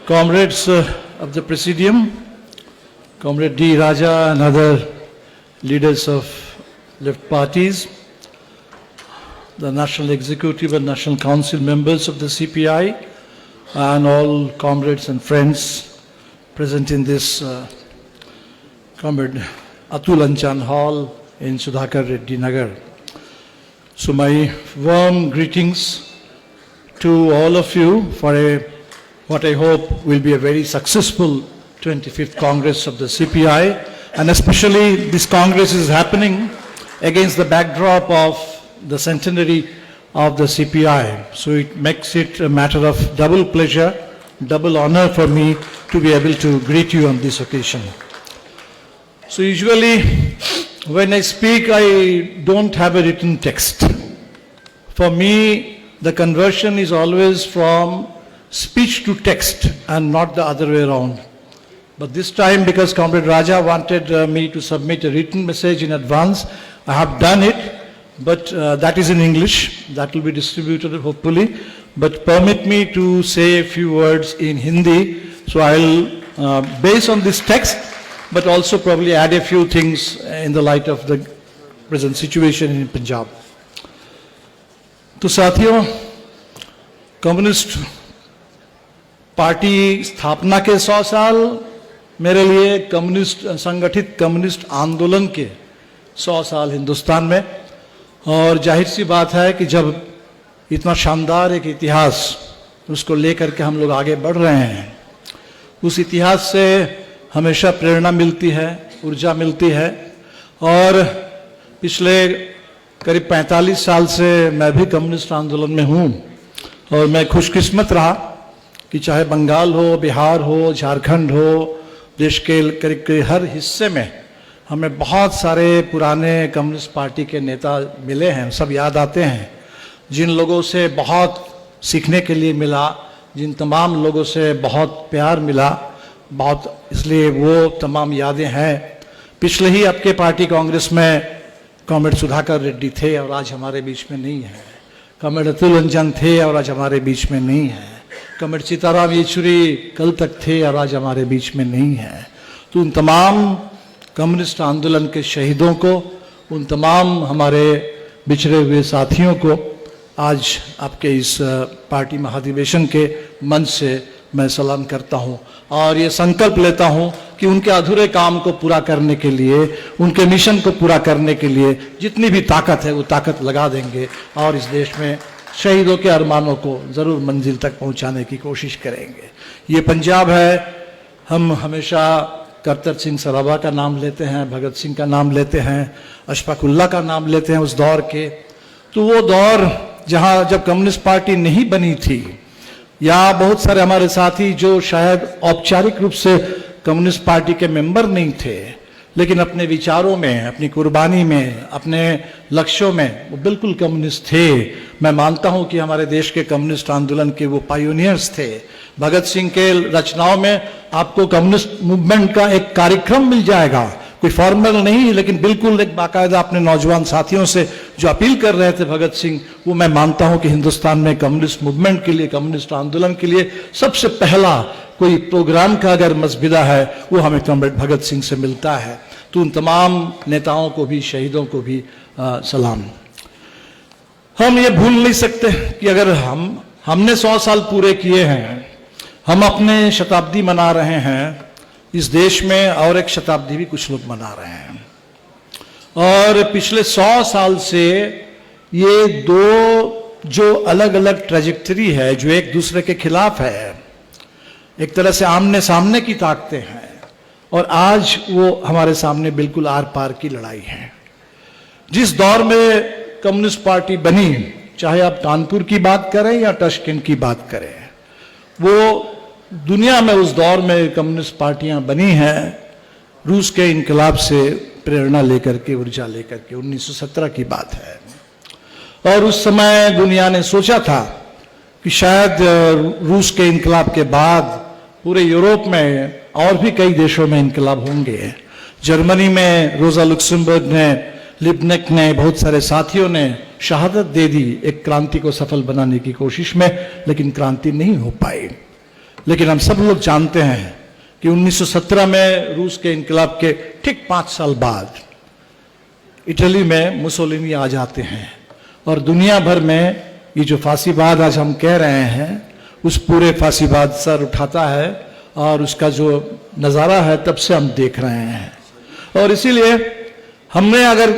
Comrades of the Presidium, Comrade D. Raja and other leaders of left parties, the National Executive and National Council members of the CPI, and all comrades and friends present in this Comrade Atul Anchan Hall in Sudhakar Reddy Nagar. So my warm greetings to all of you for what I hope will be a very successful 25th Congress of the CPI, and especially this Congress is happening against the backdrop of the centenary of the CPI. So it makes it a matter of double pleasure, double honor for me to be able to greet you on this occasion. So usually when I speak, I don't have a written text. For me, the conversion is always from speech to text and not the other way around. But this time, because Comrade Raja wanted me to submit a written message in advance, I have done it, but that is in English. That will be distributed hopefully. But permit me to say a few words in Hindi. So I'll base on this text, but also probably add a few things in the light of the present situation in Punjab. तो साथियों, communist party स्थापना के 100 साल, मेरे लिए communist संगठित communist आंदोलन के 100 साल हिंदुस्तान में, और जाहिर सी बात है कि जब इतना शानदार एक इतिहास उसको लेकर के हम लोग आगे बढ़ रहे हैं, उस इतिहास से हमेशा प्रेरणा मिलती है, ऊर्जा मिलती है। और पिछले करीब 45 साल से मैं भी कम्युनिस्ट आंदोलन में हूँ, और मैं खुशकिस्मत रहा कि चाहे बंगाल हो, बिहार हो, झारखंड हो, देश के करीब हर हिस्से में हमें बहुत सारे पुराने कम्युनिस्ट पार्टी के नेता मिले हैं। सब याद आते हैं, जिन लोगों से बहुत सीखने के लिए मिला, जिन तमाम लोगों से बहुत प्यार मिला, बहुत, इसलिए वो तमाम यादें हैं। पिछले ही आपके पार्टी कांग्रेस में कॉमरेड सुधाकर रेड्डी थे और आज हमारे बीच में नहीं है। कॉमरेड अतुल अंजन थे और आज हमारे बीच में नहीं है। कॉमरेड सीताराम येचुरी कल तक थे और आज हमारे बीच में नहीं है। तो उन तमाम कम्युनिस्ट आंदोलन के शहीदों को, उन तमाम हमारे बिछड़े हुए साथियों को आज आपके इस पार्टी महाधिवेशन के मंच से मैं सलाम करता हूं, और ये संकल्प लेता हूं कि उनके अधूरे काम को पूरा करने के लिए, उनके मिशन को पूरा करने के लिए जितनी भी ताकत है वो ताकत लगा देंगे, और इस देश में शहीदों के अरमानों को ज़रूर मंजिल तक पहुंचाने की कोशिश करेंगे। ये पंजाब है। हम हमेशा करतर सिंह सराबा का नाम लेते हैं, भगत सिंह का नाम लेते हैं, अशफाक उल्लाह का नाम लेते हैं उस दौर के। तो वो दौर जहाँ जब कम्युनिस्ट पार्टी नहीं बनी थी, या बहुत सारे हमारे साथी जो शायद औपचारिक रूप से कम्युनिस्ट पार्टी के मेंबर नहीं थे, लेकिन अपने विचारों में, अपनी कुर्बानी में, अपने लक्ष्यों में वो बिल्कुल कम्युनिस्ट थे। मैं मानता हूं कि हमारे देश के कम्युनिस्ट आंदोलन के वो पायोनियर्स थे। भगत सिंह के रचनाओं में आपको कम्युनिस्ट मूवमेंट का एक कार्यक्रम मिल जाएगा, कोई फॉर्मल नहीं, लेकिन बिल्कुल एक बाकायदा अपने नौजवान साथियों से जो अपील कर रहे थे भगत सिंह, वो मैं मानता हूं कि हिंदुस्तान में कम्युनिस्ट मूवमेंट के लिए, कम्युनिस्ट आंदोलन के लिए सबसे पहला कोई प्रोग्राम का अगर मसबिदा है वो हमें कॉमरेड भगत सिंह से मिलता है। तो उन तमाम नेताओं को भी, शहीदों को भी सलाम। हम ये भूल नहीं सकते कि अगर हमने 100 साल पूरे किए हैं, हम अपने शताब्दी मना रहे हैं इस देश में, और एक शताब्दी भी कुछ लोग मना रहे हैं। और पिछले 100 साल से ये दो जो अलग अलग ट्रेजेक्टरी है, जो एक दूसरे के खिलाफ है, एक तरह से आमने सामने की ताकतें हैं, और आज वो हमारे सामने बिल्कुल आर पार की लड़ाई है। जिस दौर में कम्युनिस्ट पार्टी बनी, चाहे आप कानपुर की बात करें या टशकेंट की बात करें, वो दुनिया में उस दौर में कम्युनिस्ट पार्टियां बनी हैं रूस के इनकलाब से प्रेरणा लेकर के, ऊर्जा लेकर के। 1917 की बात है, और उस समय दुनिया ने सोचा था कि शायद रूस के इनकलाब के बाद पूरे यूरोप में और भी कई देशों में इनकलाब होंगे। जर्मनी में रोजा लुक्सेमबर्ग ने लिबनेक ने, बहुत सारे साथियों ने शहादत दे दी एक क्रांति को सफल बनाने की कोशिश में, लेकिन क्रांति नहीं हो पाई। लेकिन हम सब लोग जानते हैं कि 1917 में रूस के इनकलाब के ठीक 5 साल बाद इटली में मुसोलिनी आ जाते हैं और दुनिया भर में ये जो फांसीवाद आज हम कह रहे हैं उस पूरे फांसीवाद सर उठाता है और उसका जो नज़ारा है तब से हम देख रहे हैं। और इसीलिए हमने अगर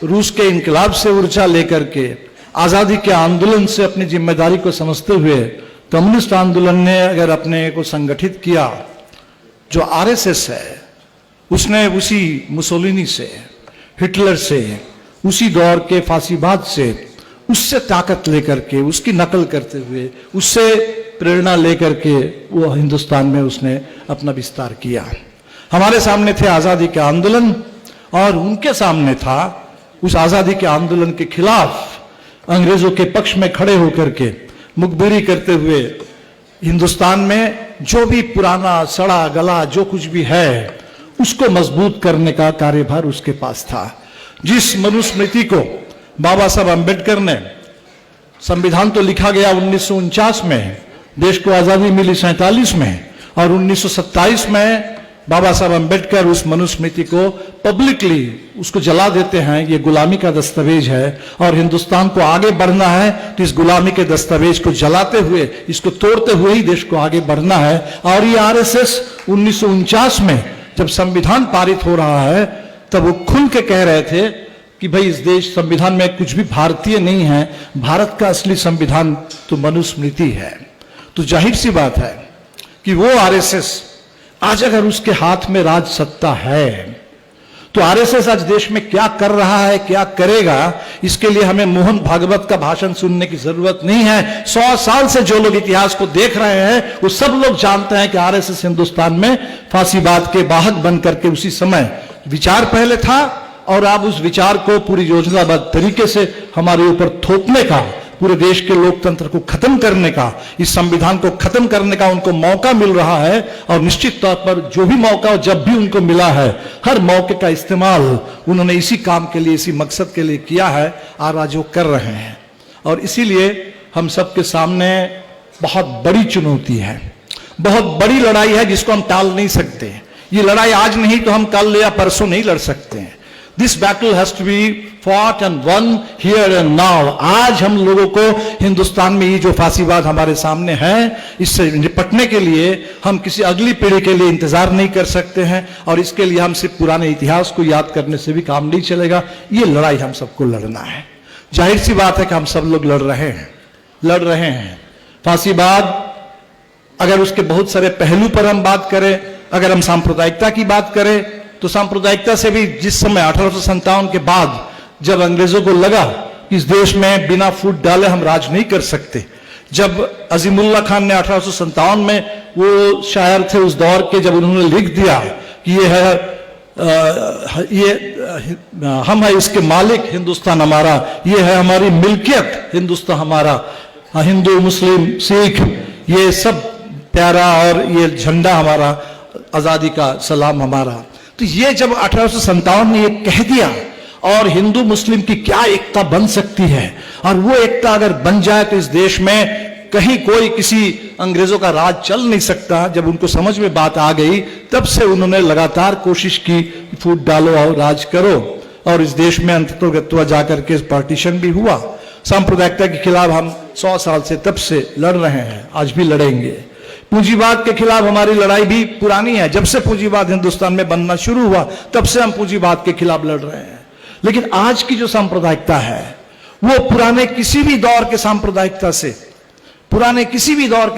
रूस के इनकलाब से ऊर्जा लेकर के आज़ादी के आंदोलन से अपनी जिम्मेदारी को समझते हुए कम्युनिस्ट आंदोलन ने अगर अपने को संगठित किया, जो आरएसएस है उसने उसी मुसोलिनी से, हिटलर से, उसी दौर के फांसीवाद से, उससे ताकत लेकर के, उसकी नकल करते हुए, उससे प्रेरणा लेकर के वो हिंदुस्तान में उसने अपना विस्तार किया। हमारे सामने थे आज़ादी के आंदोलन और उनके सामने था उस आज़ादी के आंदोलन के खिलाफ अंग्रेजों के पक्ष में खड़े होकर के मुखबिरी करते हुए हिंदुस्तान में जो भी पुराना सड़ा गला जो कुछ भी है उसको मजबूत करने का कार्यभार उसके पास था। जिस मनुस्मृति को बाबा साहब अम्बेडकर ने, संविधान तो लिखा गया 1949 में, देश को आज़ादी मिली 47 में, और 1927 में बाबा साहब अम्बेडकर उस मनुस्मृति को पब्लिकली उसको जला देते हैं। ये गुलामी का दस्तावेज है और हिंदुस्तान को आगे बढ़ना है तो इस गुलामी के दस्तावेज को जलाते हुए, इसको तोड़ते हुए ही देश को आगे बढ़ना है। और ये आरएसएस 1949 में जब संविधान पारित हो रहा है तब वो खुल के कह रहे थे कि भाई इस देश संविधान में कुछ भी भारतीय नहीं है, भारत का असली संविधान तो मनुस्मृति है। तो जाहिर सी बात है कि वो आरएसएस आज अगर उसके हाथ में राज सत्ता है तो आरएसएस आज देश में क्या कर रहा है, क्या करेगा, इसके लिए हमें मोहन भागवत का भाषण सुनने की जरूरत नहीं है। 100 साल से जो लोग इतिहास को देख रहे हैं वो सब लोग जानते हैं कि आरएसएस हिंदुस्तान में फांसीवाद के वाहक बन करके उसी समय विचार पहले था और अब उस विचार को पूरी योजनाबद्ध तरीके से हमारे ऊपर थोपने का, पूरे देश के लोकतंत्र को खत्म करने का, इस संविधान को खत्म करने का उनको मौका मिल रहा है। और निश्चित तौर पर जो भी मौका जब भी उनको मिला है, हर मौके का इस्तेमाल उन्होंने इसी काम के लिए, इसी मकसद के लिए किया है और आज वो कर रहे हैं। और इसीलिए हम सबके सामने बहुत बड़ी चुनौती है, बहुत बड़ी लड़ाई है जिसको हम टाल नहीं सकते। ये लड़ाई आज नहीं तो हम कल या परसों नहीं लड़ सकते हैं। This battle has to be fought and won here and now। आज हम लोगों को हिंदुस्तान में ये जो फांसीवाद हमारे सामने है इससे निपटने के लिए हम किसी अगली पीढ़ी के लिए इंतजार नहीं कर सकते हैं और इसके लिए हम सिर्फ पुराने इतिहास को याद करने से भी काम नहीं चलेगा। ये लड़ाई हम सबको लड़ना है। जाहिर सी बात है कि हम सब लोग लड़ रहे हैं। फांसीवाद अगर उसके बहुत सारे पहलू पर हम बात करें, अगर हम सांप्रदायिकता की बात करें तो सांप्रदायिकता से भी जिस समय 1857 के बाद जब अंग्रेजों को लगा कि इस देश में बिना फूट डाले हम राज नहीं कर सकते, जब अजीमुल्ला खान ने 1857 में, वो शायर थे उस दौर के, जब उन्होंने लिख दिया कि हम है इसके मालिक, हिंदुस्तान हमारा, ये है हमारी मिल्कियत, हिंदुस्तान हमारा, हिंदू मुस्लिम सिख ये सब प्यारा और ये झंडा हमारा, आजादी का सलाम हमारा। तो ये जब 1857 में ये कह दिया और हिंदू मुस्लिम की क्या एकता बन सकती है, और वो एकता अगर बन जाए तो इस देश में कहीं कोई किसी अंग्रेजों का राज चल नहीं सकता। जब उनको समझ में बात आ गई तब से उन्होंने लगातार कोशिश की फूट डालो और राज करो, और इस देश में अंततः जाकर के पार्टीशन भी हुआ। सांप्रदायिकता के खिलाफ हम 100 साल से तब से लड़ रहे हैं, आज भी लड़ेंगे। पूंजीवाद के खिलाफ हमारी लड़ाई भी पुरानी है, जब से पूंजीवाद हिंदुस्तान में बनना शुरू हुआ तब से हम पूंजीवाद के खिलाफ लड़ रहे हैं। लेकिन आज की जो सांप्रदायिकता है वो पुराने किसी भी दौर के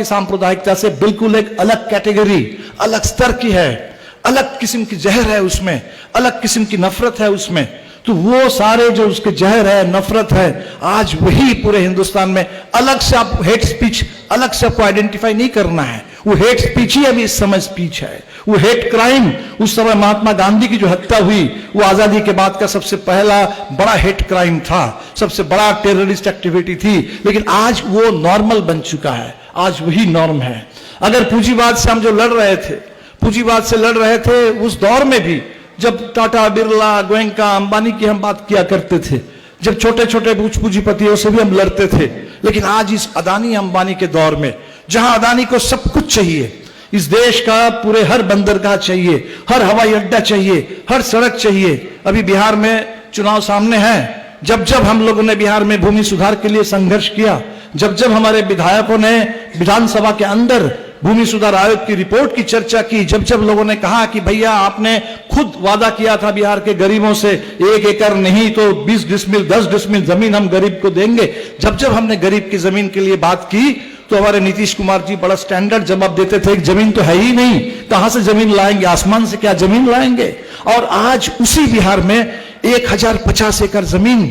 सांप्रदायिकता से बिल्कुल एक अलग कैटेगरी, अलग स्तर की है, अलग किस्म की जहर है उसमें, अलग किस्म की नफरत है उसमें। तो वो सारे जो उसके जहर है, नफरत है, आज वही पूरे हिंदुस्तान में अलग से आप हेट स्पीच, अलग से आपको आइडेंटिफाई नहीं करना है। वो हेट स्पीच ही अभी इस समय स्पीच है। वो हेट क्राइम उस समय महात्मा गांधी की जो हत्या हुई वो आजादी के बाद का सबसे पहला बड़ा हेट क्राइम था, सबसे बड़ा टेररिस्ट एक्टिविटी थी। लेकिन आज वो नॉर्मल बन चुका है, आज वही नॉर्म है। अगर पूंजीवाद से हम जो लड़ रहे थे, पूंजीवाद से लड़ रहे थे उस दौर में भी जब टाटा, बिरला, गोयनका, अंबानी की हम बात किया करते थे, जब छोटे छोटे पूंजीपतियों से भी हम लड़ते थे, लेकिन आज इस अदानी अंबानी के दौर में, जहां अदानी को सब कुछ चाहिए, इस देश का पूरे हर बंदरगाह चाहिए, हर हवाई अड्डा चाहिए, हर सड़क चाहिए। अभी बिहार में चुनाव सामने है, जब जब हम लोगों ने बिहार में भूमि सुधार के लिए संघर्ष किया, जब जब हमारे विधायकों ने विधानसभा के अंदर भूमि सुधार आयोग की रिपोर्ट की चर्चा की, जब जब लोगों ने कहा कि भैया आपने खुद वादा किया था बिहार के गरीबों से 1 एकड़ नहीं तो 20 डिसमिल 10 डिसमिल जमीन हम गरीब को देंगे, जब जब हमने गरीब की जमीन के लिए बात की तो हमारे नीतीश कुमार जी बड़ा स्टैंडर्ड जवाब देते थे, जमीन तो है ही नहीं, कहां से जमीन लाएंगे, आसमान से क्या जमीन लाएंगे। और आज उसी बिहार में 1050 एकड़ जमीन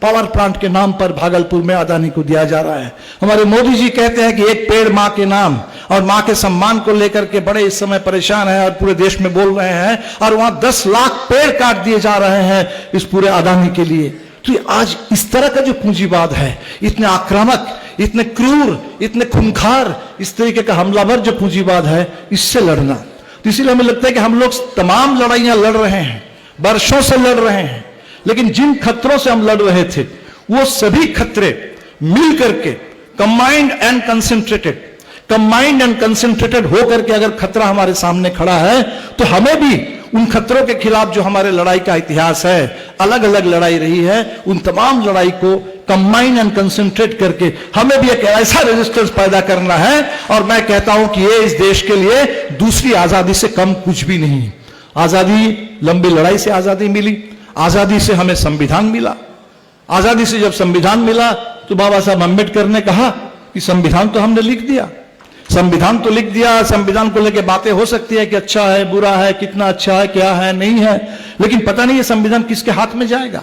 पावर प्लांट के नाम पर भागलपुर में अदानी को दिया जा रहा है। हमारे मोदी जी कहते हैं कि एक पेड़ मां के नाम, और मां के सम्मान को लेकर के बड़े इस समय परेशान है और पूरे देश में बोल रहे हैं, और वहां 10 लाख पेड़ काट दिए जा रहे हैं इस पूरे अदानी के लिए। तो आज इस तरह का जो पूंजीवाद है, इतने आक्रामक, इतने क्रूर, इतने खूंखार, इस तरीके का हमलावर जो पूंजीवाद है, इससे लड़ना, तो इसीलिए हमें लगता है कि हम लोग तमाम लड़ाइयां लड़ रहे हैं, वर्षों से लड़ रहे हैं, लेकिन जिन खतरों से हम लड़ रहे थे वो सभी खतरे मिल करके कंबाइंड एंड कंसंट्रेटेड होकर के अगर खतरा हमारे सामने खड़ा है तो हमें भी उन खतरों के खिलाफ जो हमारे लड़ाई का इतिहास है, अलग अलग लड़ाई रही है, उन तमाम लड़ाई को कंबाइन एंड कंसंट्रेट करके हमें भी एक ऐसा रेजिस्टेंस पैदा करना है। और मैं कहता हूं कि ये इस देश के लिए दूसरी आजादी से कम कुछ भी नहीं। आजादी, लंबी लड़ाई से आजादी मिली, आजादी से हमें संविधान मिला, आजादी से जब संविधान मिला तो बाबा साहब अम्बेडकर ने कहा कि संविधान तो हमने लिख दिया, संविधान तो लिख दिया, संविधान को लेकर बातें हो सकती है कि अच्छा है, बुरा है, कितना अच्छा है, क्या है, नहीं है, लेकिन पता नहीं ये संविधान किसके हाथ में जाएगा,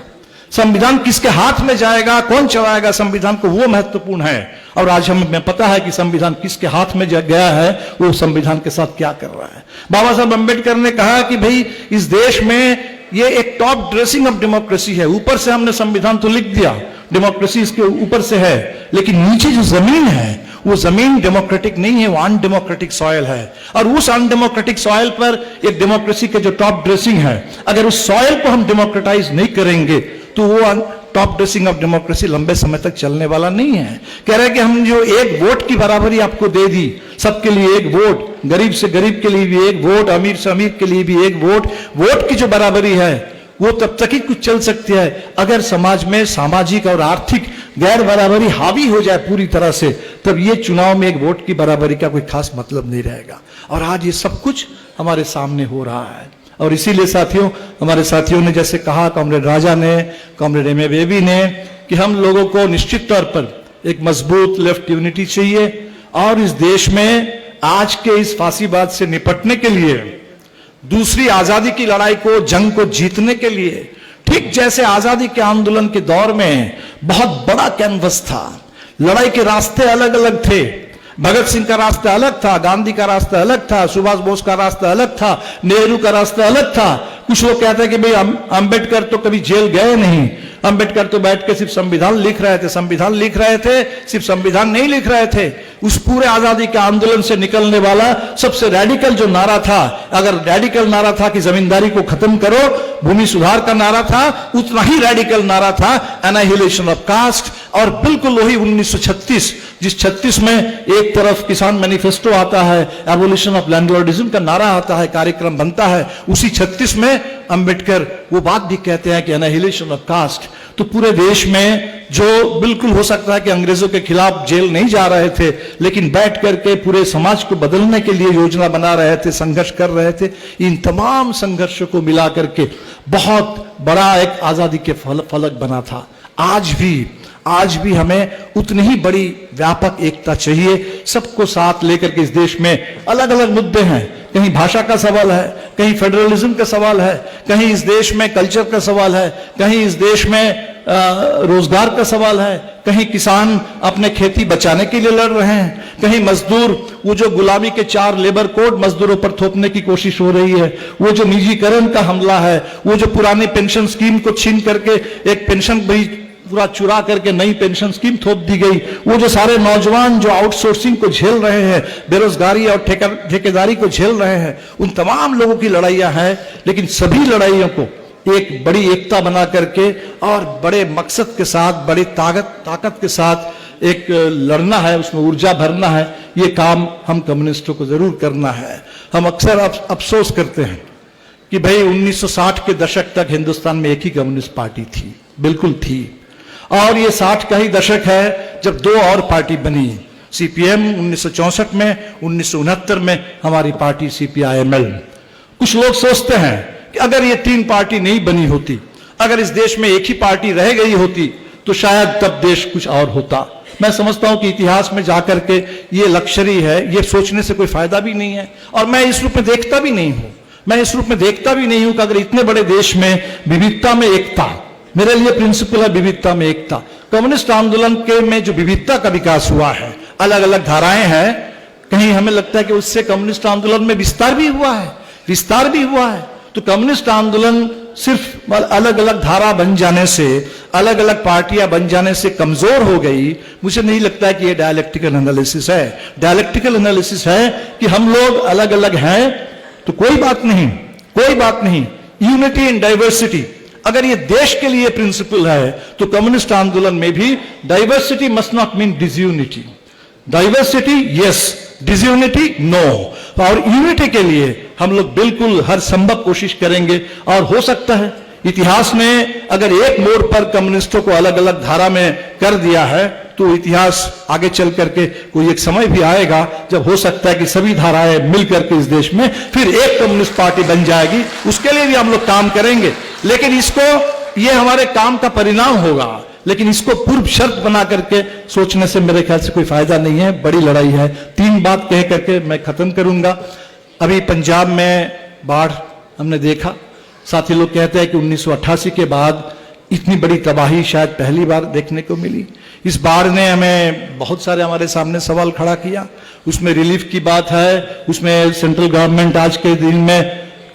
संविधान किसके हाथ में जाएगा, कौन चलाएगा संविधान को, वो महत्वपूर्ण है। और आज हमें पता है कि संविधान किसके हाथ में गया है, वो संविधान के साथ क्या कर रहा है। बाबा साहब अम्बेडकर ने कहा कि भाई इस देश में ये एक टॉप ड्रेसिंग ऑफ डेमोक्रेसी है, ऊपर से हमने संविधान तो लिख दिया, डेमोक्रेसी इसके ऊपर से है, लेकिन नीचे जो जमीन है वो जमीन डेमोक्रेटिक नहीं है, वो अनडेमोक्रेटिक सॉइल है। और उस अनडेमोक्रेटिक सॉइल पर एक डेमोक्रेसी के जो टॉप ड्रेसिंग है, अगर उस सॉइल को हम डेमोक्रेटाइज नहीं करेंगे तो वो टॉप ड्रेसिंग ऑफ डेमोक्रेसी लंबे समय तक चलने वाला नहीं है। कह रहे हैं कि हम जो एक वोट की बराबरी आपको दे दी, सबके लिए एक वोट, गरीब से गरीब के लिए भी एक वोट, अमीर से अमीर के लिए भी एक वोट, वोट की जो बराबरी है वो तब तक ही कुछ चल सकती है अगर समाज में सामाजिक और आर्थिक गैर बराबरी हावी हो जाए पूरी तरह से, तब ये चुनाव में एक वोट की बराबरी का कोई खास मतलब नहीं रहेगा। और आज ये सब कुछ हमारे सामने हो रहा है। और इसीलिए साथियों, हमारे साथियों ने जैसे कहा, कॉमरेड राजा ने, कॉमरेड एम ए बेबी ने, कि हम लोगों को निश्चित तौर पर एक मजबूत लेफ्ट यूनिटी चाहिए। और इस देश में आज के इस फांसीवाद से निपटने के लिए, दूसरी आजादी की लड़ाई को, जंग को जीतने के लिए, ठीक जैसे आजादी के आंदोलन के दौर में बहुत बड़ा कैनवस था, लड़ाई के रास्ते अलग अलग थे, भगत सिंह का रास्ता अलग था, गांधी का रास्ता अलग था, सुभाष बोस का रास्ता अलग था, नेहरू का रास्ता अलग था। कुछ लोग कहते हैं कि भाई अंबेडकर तो कभी जेल गए नहीं, अंबेडकर तो बैठ के सिर्फ संविधान लिख रहे थे, संविधान लिख रहे थे, सिर्फ संविधान नहीं लिख रहे थे, उस पूरे आजादी के आंदोलन से निकलने वाला सबसे रेडिकल जो नारा था, अगर रेडिकल नारा था कि जमींदारी को खत्म करो, भूमि सुधार का नारा था, उतना ही रेडिकल नारा था एनाहिलेशन ऑफ कास्ट। और बिल्कुल वही 1936, जिस 36 में एक तरफ किसान मैनिफेस्टो आता है, एबोलिशन ऑफ लैंडलॉर्डिज्म का नारा आता है, कार्यक्रम बनता है, उसी 36 में अंबेडकर वो बात भी कहते हैं कि एनाहिलेशन ऑफ कास्ट। तो पूरे देश में जो बिल्कुल हो सकता है कि अंग्रेजों के खिलाफ जेल नहीं जा रहे थे, लेकिन बैठ करके पूरे समाज को बदलने के लिए योजना बना रहे थे, संघर्ष कर रहे थे, इन तमाम संघर्षों को मिला करके बहुत बड़ा एक आजादी के फलक बना था। आज भी हमें उतनी ही बड़ी व्यापक एकता चाहिए, सबको साथ लेकर के। इस देश में अलग अलग मुद्दे हैं, कहीं भाषा का सवाल है, कहीं फेडरलिज्म का सवाल है, कहीं इस देश में कल्चर का सवाल है, कहीं इस देश में रोजगार का सवाल है, कहीं किसान अपने खेती बचाने के लिए लड़ रहे हैं, कहीं मजदूर, वो जो गुलामी के 4 लेबर कोड मजदूरों पर थोपने की कोशिश हो रही है, वो जो निजीकरण का हमला है, वो जो पुरानी पेंशन स्कीम को छीन करके एक पेंशन भी पूरा चुरा करके नई पेंशन स्कीम थोप दी गई। वो जो सारे नौजवान जो आउटसोर्सिंग को झेल रहे हैं, बेरोजगारी और ठेकेदारी को झेल रहे हैं, उन तमाम लोगों की लड़ाइयां हैं। लेकिन सभी लड़ाइयों को एक बड़ी एकता बना करके और बड़े मकसद के साथ, बड़ी ताकत के साथ एक लड़ना है, उसमें ऊर्जा भरना है। ये काम हम कम्युनिस्टों को जरूर करना है। हम अक्सर अफसोस करते हैं कि भाई 1960 के दशक तक हिंदुस्तान में एक ही कम्युनिस्ट पार्टी थी, बिल्कुल थी। और ये 60 का ही दशक है जब दो और पार्टी बनी, सीपीएम 1964 में, 1969 में हमारी पार्टी सीपीआईएमएल। कुछ लोग सोचते हैं कि अगर ये तीन पार्टी नहीं बनी होती, अगर इस देश में एक ही पार्टी रह गई होती, तो शायद तब देश कुछ और होता। मैं समझता हूं कि इतिहास में जाकर के ये लक्ष्यरी है, ये सोचने से कोई फायदा भी नहीं है। और मैं इस रूप में देखता भी नहीं हूं, मैं इस रूप में देखता भी नहीं हूं कि अगर इतने बड़े देश में विविधता में एकता, मेरे लिए प्रिंसिपल है विविधता में एकता। कम्युनिस्ट आंदोलन के में जो विविधता का विकास हुआ है, अलग अलग धाराएं हैं, कहीं हमें लगता है कि उससे कम्युनिस्ट आंदोलन में विस्तार भी हुआ है। तो कम्युनिस्ट आंदोलन सिर्फ अलग अलग धारा बन जाने से, अलग अलग पार्टियां बन जाने से कमजोर हो गई, मुझे नहीं लगता है कि यह डायलेक्टिकल एनालिसिस है। डायलेक्टिकल एनालिसिस है कि हम लोग अलग अलग हैं तो कोई बात नहीं, यूनिटी इन डाइवर्सिटी। अगर ये देश के लिए प्रिंसिपल है तो कम्युनिस्ट आंदोलन में भी diversity must not mean disunity. Diversity yes, disunity no. और यूनिटी के लिए हम लोग बिल्कुल हर संभव कोशिश करेंगे। और हो सकता है इतिहास ने अगर एक मोड़ पर कम्युनिस्टों को अलग अलग धारा में कर दिया है, तो इतिहास आगे चल करके कोई एक समय भी आएगा जब हो सकता है कि सभी धाराएं मिलकर के इस देश में फिर एक कम्युनिस्ट पार्टी बन जाएगी। उसके लिए भी हम लोग काम करेंगे, लेकिन ये हमारे काम का परिणाम होगा। लेकिन इसको पूर्व शर्त बना करके सोचने से मेरे ख्याल से कोई फायदा नहीं है। बड़ी लड़ाई है। तीन बात कह करके मैं खत्म करूंगा। अभी पंजाब में बाढ़ हमने देखा, साथी लोग कहते हैं कि 1988 के बाद इतनी बड़ी तबाही शायद पहली बार देखने को मिली। इस बाढ़ ने हमें बहुत सारे हमारे सामने सवाल खड़ा किया। उसमें रिलीफ की बात है, उसमें सेंट्रल गवर्नमेंट आज के दिन में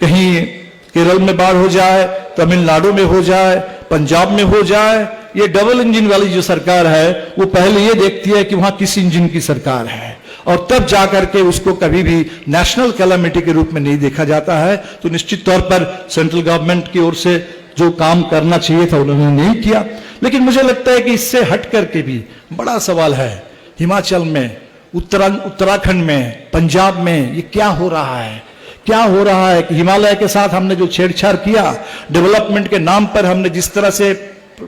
कहीं केरल में बाढ़ हो जाए, तमिलनाडु में हो जाए, पंजाब में हो जाए, ये डबल इंजन वाली जो सरकार है वो पहले ये देखती है कि वहां किस इंजन की सरकार है, और तब जाकर के उसको कभी भी नेशनल कैलामिटी के रूप में नहीं देखा जाता है। तो निश्चित तौर पर सेंट्रल गवर्नमेंट की ओर से जो काम करना चाहिए था उन्होंने नहीं किया। लेकिन मुझे लगता है कि इससे हट करके भी बड़ा सवाल है, हिमाचल में, उत्तराखंड में, पंजाब में ये क्या हो रहा है कि हिमालय के साथ हमने जो छेड़छाड़ किया, डेवलपमेंट के नाम पर हमने जिस तरह से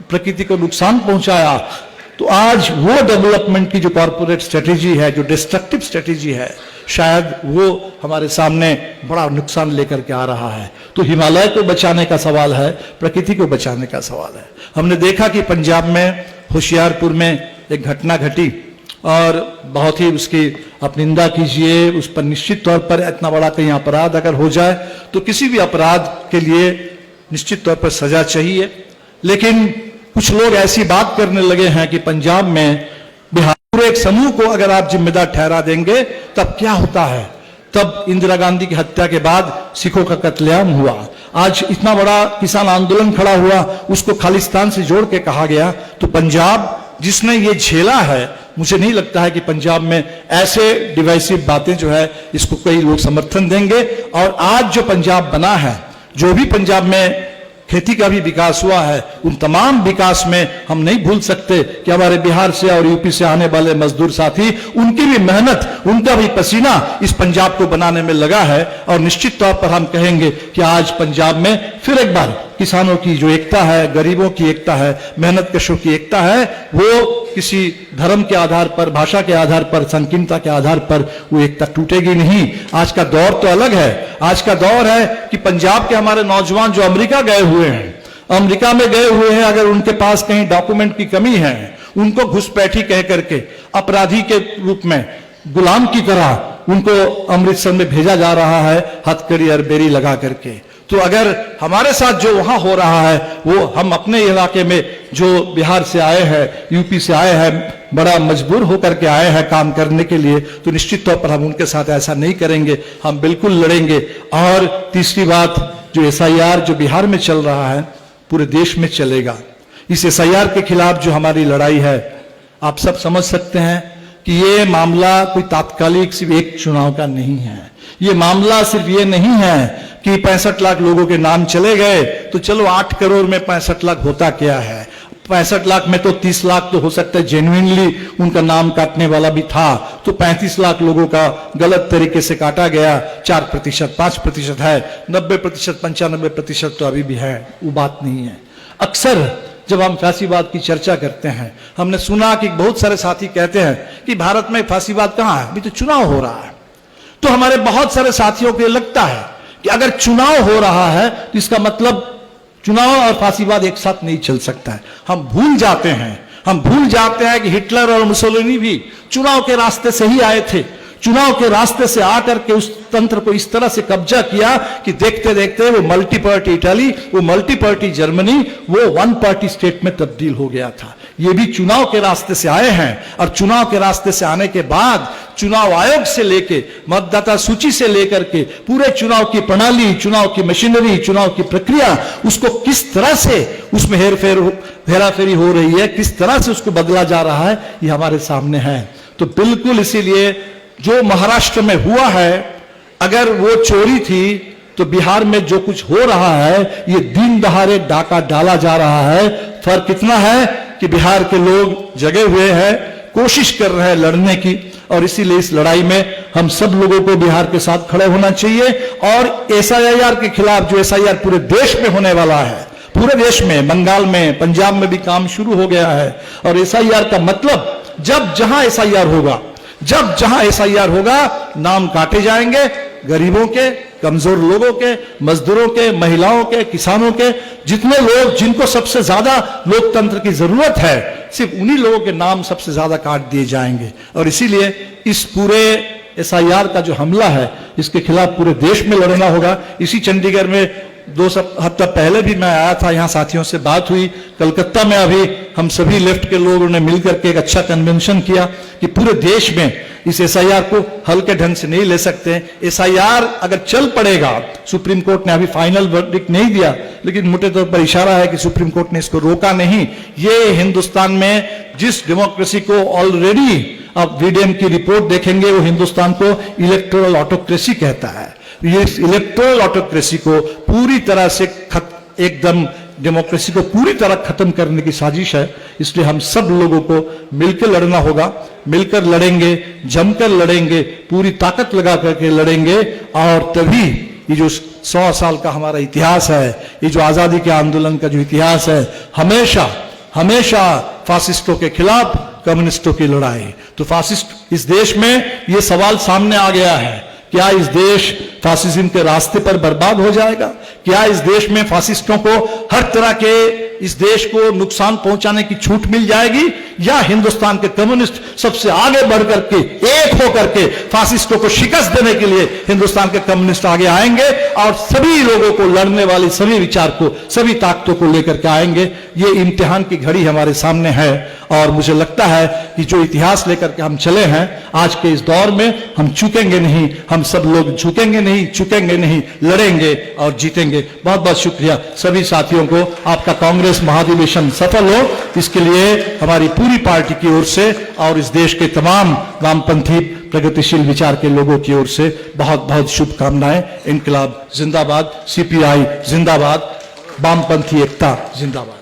प्रकृति को नुकसान पहुंचाया, तो आज वो डेवलपमेंट की जो कॉर्पोरेट स्ट्रेटेजी है, जो डिस्ट्रक्टिव स्ट्रेटेजी है, शायद वो हमारे सामने बड़ा नुकसान लेकर के आ रहा है। तो हिमालय को बचाने का सवाल है, प्रकृति को बचाने का सवाल है। हमने देखा कि पंजाब में होशियारपुर में एक घटना घटी और बहुत ही उसकी आप निंदा कीजिए, उस पर निश्चित तौर पर इतना बड़ा कहीं अपराध अगर हो जाए तो किसी भी अपराध के लिए निश्चित तौर पर सजा चाहिए। लेकिन कुछ लोग ऐसी बात करने लगे हैं कि पंजाब में बिहार पूरे एक समूह को अगर आप जिम्मेदार ठहरा देंगे तब क्या होता है। तब इंदिरा गांधी की हत्या के बाद सिखों का कत्लेआम हुआ, आज इतना बड़ा किसान आंदोलन खड़ा हुआ, उसको खालिस्तान से जोड़ के कहा गया। तो पंजाब जिसने ये झेला है, मुझे नहीं लगता है कि पंजाब में ऐसे डिवाइसिव बातें जो है इसको कई लोग समर्थन देंगे। और आज जो पंजाब बना है, जो भी पंजाब में खेती का भी विकास हुआ है, उन तमाम विकास में हम नहीं भूल सकते कि हमारे बिहार से और यूपी से आने वाले मजदूर साथी, उनकी भी मेहनत, उनका भी पसीना इस पंजाब को बनाने में लगा है। और निश्चित तौर पर हम कहेंगे कि आज पंजाब में फिर एक बार किसानों की जो एकता है, गरीबों की एकता है, मेहनत कशों की एकता है, वो किसी धर्म के आधार पर, भाषा के आधार पर, संकीर्णता के आधार पर वो एकता टूटेगी नहीं। आज का दौर तो अलग है। आज का दौर है कि पंजाब के हमारे नौजवान जो अमेरिका गए हुए हैं, अगर उनके पास कहीं डॉक्यूमेंट की कमी है, उनको घुसपैठी कह करके अपराधी के रूप में, गुलाम की तरह उनको अमृतसर में भेजा जा रहा है, हथकड़ी और बेरी लगा करके। तो अगर हमारे साथ जो वहां हो रहा है, वो हम अपने इलाके में जो बिहार से आए हैं, यूपी से आए हैं, बड़ा मजबूर होकर के आए हैं काम करने के लिए, तो निश्चित तौर पर हम उनके साथ ऐसा नहीं करेंगे, हम बिल्कुल लड़ेंगे। और तीसरी बात, जो SIR जो बिहार में चल रहा है पूरे देश में चलेगा। इस एसआईआर के खिलाफ जो हमारी लड़ाई है, आप सब समझ सकते हैं कि ये मामला कोई तात्कालिक सिर्फ एक चुनाव का नहीं है। ये मामला सिर्फ ये नहीं है कि 65 लाख लोगों के नाम चले गए तो चलो 8 करोड़ में 65 लाख होता क्या है। 65 लाख में तो 30 लाख तो हो सकता है जेन्युइनली उनका नाम काटने वाला भी था, तो 35 लाख लोगों का गलत तरीके से काटा गया। 4%, 5% है, 90%, 95% तो अभी भी है, वो बात नहीं है। अक्सर जब हम फांसीवाद की चर्चा करते हैं, हमने सुना कि बहुत सारे साथी कहते हैं कि भारत में फांसीवाद कहां है, अभी तो चुनाव हो रहा है। तो हमारे बहुत सारे साथियों को लगता है कि अगर चुनाव हो रहा है तो इसका मतलब चुनाव और फांसीवाद एक साथ नहीं चल सकता है। हम भूल जाते हैं कि हिटलर और मुसोलिनी भी चुनाव के रास्ते से ही आए थे। चुनाव के रास्ते से आकर के उस तंत्र को इस तरह से कब्जा किया कि देखते देखते वो मल्टी पार्टी इटली, वो मल्टी पार्टी जर्मनी, वो वन पार्टी स्टेट में तब्दील हो गया था। ये भी चुनाव के रास्ते से आए हैं, और चुनाव के रास्ते से आने के बाद चुनाव आयोग से लेके मतदाता सूची से लेकर के पूरे चुनाव की प्रणाली, चुनाव की मशीनरी, चुनाव की प्रक्रिया, उसको किस तरह से उसमें हेराफेरी हो रही है, किस तरह से उसको बदला जा रहा है, ये हमारे सामने है। तो बिल्कुल इसीलिए जो महाराष्ट्र में हुआ है, अगर वो चोरी थी तो बिहार में जो कुछ हो रहा है, ये दिन दहाड़े डाका डाला जा रहा है। फर्क इतना है कि बिहार के लोग जगे हुए हैं, कोशिश कर रहे हैं लड़ने की, और इसीलिए इस लड़ाई में हम सब लोगों को बिहार के साथ खड़े होना चाहिए। और एसआईआर के खिलाफ जो एसआईआर पूरे देश में होने वाला है, पूरे देश में, बंगाल में, पंजाब में भी काम शुरू हो गया है। और एसआईआर का मतलब जब जहां एसआईआर होगा, नाम काटे जाएंगे, गरीबों के, कमजोर लोगों के, मजदूरों के, महिलाओं के, किसानों के, जितने लोग जिनको सबसे ज्यादा लोकतंत्र की जरूरत है, सिर्फ उन्हीं लोगों के नाम सबसे ज्यादा काट दिए जाएंगे। और इसीलिए इस पूरे एसआईआर का जो हमला है, इसके खिलाफ पूरे देश में लड़ना होगा। इसी चंडीगढ़ में 2 हफ्ता पहले भी मैं आया था, यहां साथियों से बात हुई। कलकत्ता में अभी हम सभी लेफ्ट के लोगों ने मिलकर के एक अच्छा कन्वेंशन किया कि पूरे देश में इस एसआईआर को हल्के ढंग से नहीं ले सकते। एसआईआर अगर चल पड़ेगा, सुप्रीम कोर्ट ने अभी फाइनल वर्डिक्ट नहीं दिया, लेकिन मोटे तौर पर इशारा है कि सुप्रीम कोर्ट ने इसको रोका नहीं। ये हिंदुस्तान में जिस डेमोक्रेसी को ऑलरेडी आप वीडीएम की रिपोर्ट देखेंगे, वो हिंदुस्तान को इलेक्टोरल ऑटोक्रेसी कहता है। ये इलेक्टोरल ऑटोक्रेसी को पूरी तरह से एकदम डेमोक्रेसी को पूरी तरह खत्म करने की साजिश है। इसलिए हम सब लोगों को मिलकर लड़ना होगा, मिलकर लड़ेंगे, जमकर लड़ेंगे, पूरी ताकत लगा करके लड़ेंगे। और तभी ये जो 100 साल का हमारा इतिहास है, ये जो आजादी के आंदोलन का जो इतिहास है, हमेशा फासिस्टों के खिलाफ कम्युनिस्टों की लड़ाई। तो फासिस्ट इस देश में ये सवाल सामने आ गया है, क्या इस देश फासिज्म के रास्ते पर बर्बाद हो जाएगा? क्या इस देश में फासिस्टों को हर तरह के इस देश को नुकसान पहुंचाने की छूट मिल जाएगी, या हिंदुस्तान के कम्युनिस्ट सबसे आगे बढ़कर के एक होकर के फासिस्टों को शिकस्त देने के लिए हिंदुस्तान के कम्युनिस्ट आगे आएंगे और सभी लोगों को, लड़ने वाली सभी विचार को, सभी ताकतों को लेकर के आएंगे। ये इम्तिहान की घड़ी हमारे सामने है, और मुझे लगता है कि जो इतिहास लेकर के हम चले हैं आज के इस दौर में, हम चूकेंगे नहीं, हम सब लोग झुकेंगे नहीं, चूकेंगे नहीं, लड़ेंगे और जीतेंगे। बहुत बहुत शुक्रिया सभी साथियों को। आपका कांग्रेस महाधिवेशन सफल हो, इसके लिए हमारी पूरी पार्टी की ओर से और इस देश के तमाम वामपंथी प्रगतिशील विचार के लोगों की ओर से बहुत बहुत शुभकामनाएं। इनकलाब जिंदाबाद, सीपीआई जिंदाबाद, वामपंथी एकता जिंदाबाद।